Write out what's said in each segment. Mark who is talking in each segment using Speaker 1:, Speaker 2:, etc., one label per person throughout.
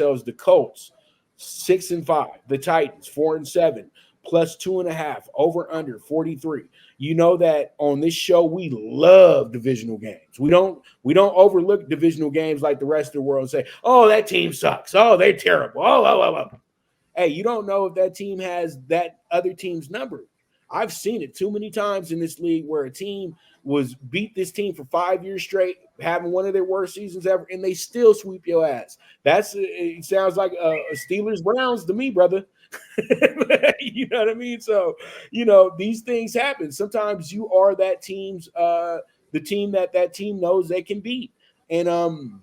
Speaker 1: themselves the Colts 6-5, the Titans 4-7, plus 2.5, over under 43. You know that on this show we love divisional games. We don't overlook divisional games like the rest of the world and say, "Oh, that team sucks. Oh, they're terrible. Oh." Hey, you don't know if that team has that other team's number. I've seen it too many times in this league where a team was beat this team for 5 years straight, having one of their worst seasons ever, and they still sweep your ass. It sounds like a Steelers Browns to me, brother. You know what I mean? So, these things happen. Sometimes you are the team that team knows they can beat. And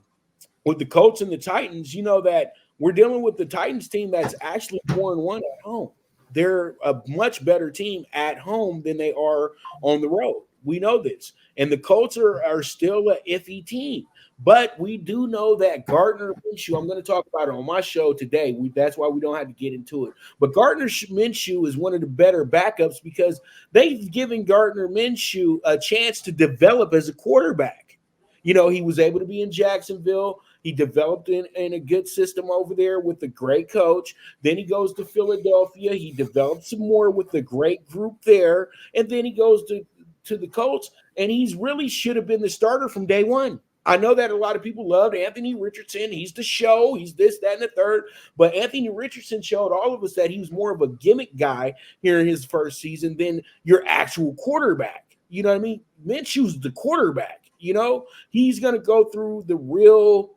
Speaker 1: with the Colts and the Titans, you know that we're dealing with the Titans team that's actually 4-1 at home. They're a much better team at home than they are on the road. We know this. And the Colts are still an iffy team. But we do know that Gardner Minshew, I'm going to talk about it on my show today. That's why we don't have to get into it. But Gardner Minshew is one of the better backups because they've given Gardner Minshew a chance to develop as a quarterback. He was able to be in Jacksonville. He developed in a good system over there with a great coach. Then he goes to Philadelphia. He developed some more with the great group there. And then he goes to the Colts, and he's really should have been the starter from day one. I know that a lot of people loved Anthony Richardson. He's the show. He's this, that, and the third. But Anthony Richardson showed all of us that he was more of a gimmick guy here in his first season than your actual quarterback. You know what I mean? Minshew's the quarterback. He's going to go through the real,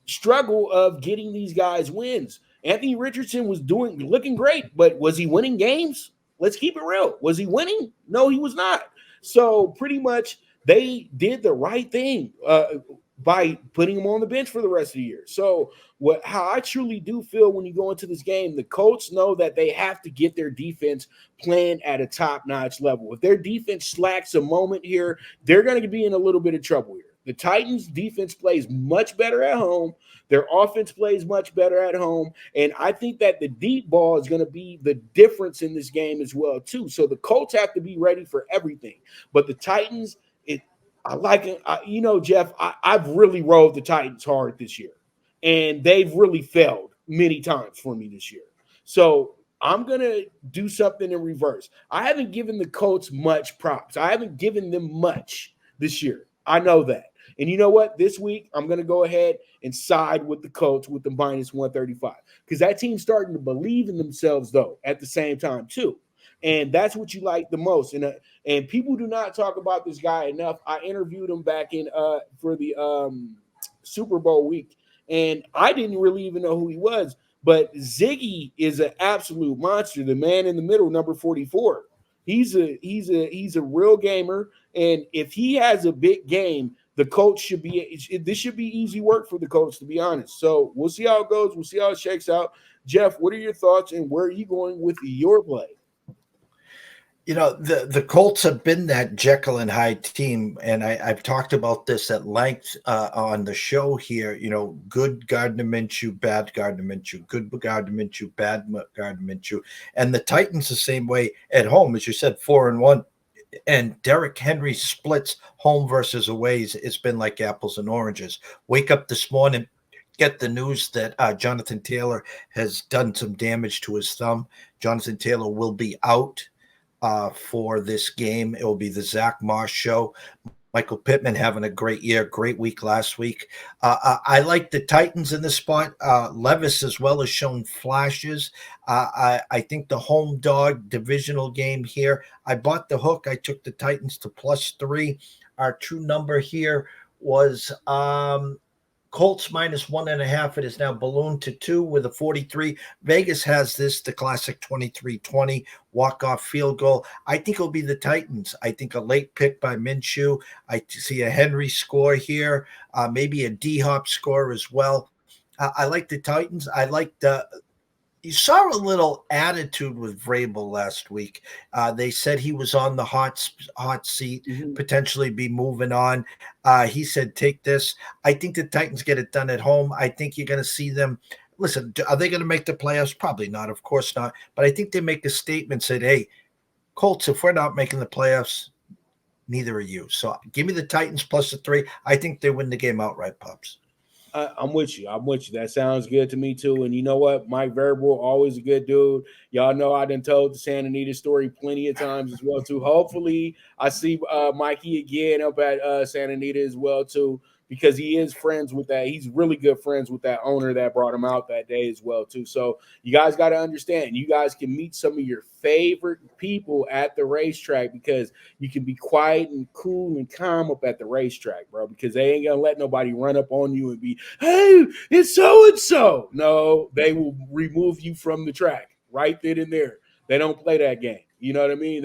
Speaker 1: struggle of getting these guys wins. Anthony Richardson was looking great, but was he winning games? Let's keep it real. Was he winning? No, he was not. So pretty much they did the right thing by putting him on the bench for the rest of the year. So how I truly do feel when you go into this game, the Colts know that they have to get their defense playing at a top-notch level. If their defense slacks a moment here, they're going to be in a little bit of trouble here. The Titans' defense plays much better at home. Their offense plays much better at home. And I think that the deep ball is going to be the difference in this game as well, too. So the Colts have to be ready for everything. But the Titans, I like it. Jeff, I've really rode the Titans hard this year. And they've really failed many times for me this year. So I'm going to do something in reverse. I haven't given the Colts much props. I haven't given them much this year. I know that. And you know what? This week, I'm going to go ahead and side with the Colts with the minus 135 because that team's starting to believe in themselves, though, at the same time, too. And that's what you like the most. And people do not talk about this guy enough. I interviewed him back in for the Super Bowl week, and I didn't really even know who he was. But Ziggy is an absolute monster. The man in the middle, number 44. He's a real gamer, and if he has a big game, the Colts should be easy work for the Colts, to be honest. So we'll see how it goes. We'll see how it shakes out. Jeff, what are your thoughts, and where are you going with your play?
Speaker 2: The Colts have been that Jekyll and Hyde team, and I've talked about this at length on the show here. Good Gardner Minshew, bad Gardner Minshew, good Gardner Minshew, bad Gardner Minshew, and the Titans the same way at home, as you said, 4-1. And Derrick Henry splits home versus away. It's been like apples and oranges. Wake up this morning, get the news that Jonathan Taylor has done some damage to his thumb. Jonathan Taylor will be out for this game. It will be the Zach Moss show. Michael Pittman having a great year, great week last week. I like the Titans in this spot. Levis as well has shown flashes. I think the home dog divisional game here, I bought the hook. I took the Titans to +3. Our true number here was Colts minus 1.5. It is now ballooned to 2 with a 43. Vegas has this, the classic 23-20 walk-off field goal. I think it'll be the Titans. I think a late pick by Minshew. I see a Henry score here, maybe a D-Hop score as well. I like the Titans. I like you saw a little attitude with Vrabel last week. They said he was on the hot seat, potentially be moving on. He said, take this. I think the Titans get it done at home. I think you're going to see them. Listen, are they going to make the playoffs? Probably not. Of course not. But I think they make a statement, said, hey, Colts, if we're not making the playoffs, neither are you. So give me the Titans +3. I think they win the game outright, Pups.
Speaker 1: I'm with you. I'm with you. That sounds good to me too. And you know what? Mike Variable, always a good dude. Y'all know I done told the Santa Anita story plenty of times as well too. Hopefully, I see Mikey again up at Santa Anita as well too, because he is friends with that. He's really good friends with that owner that brought him out that day as well too. So you guys got to understand, you guys can meet some of your favorite people at the racetrack because you can be quiet and cool and calm up at the racetrack, bro, because they ain't gonna let nobody run up on you and be, hey, it's so and so. No, they will remove you from the track right then and there. They don't play that game. You know what I mean?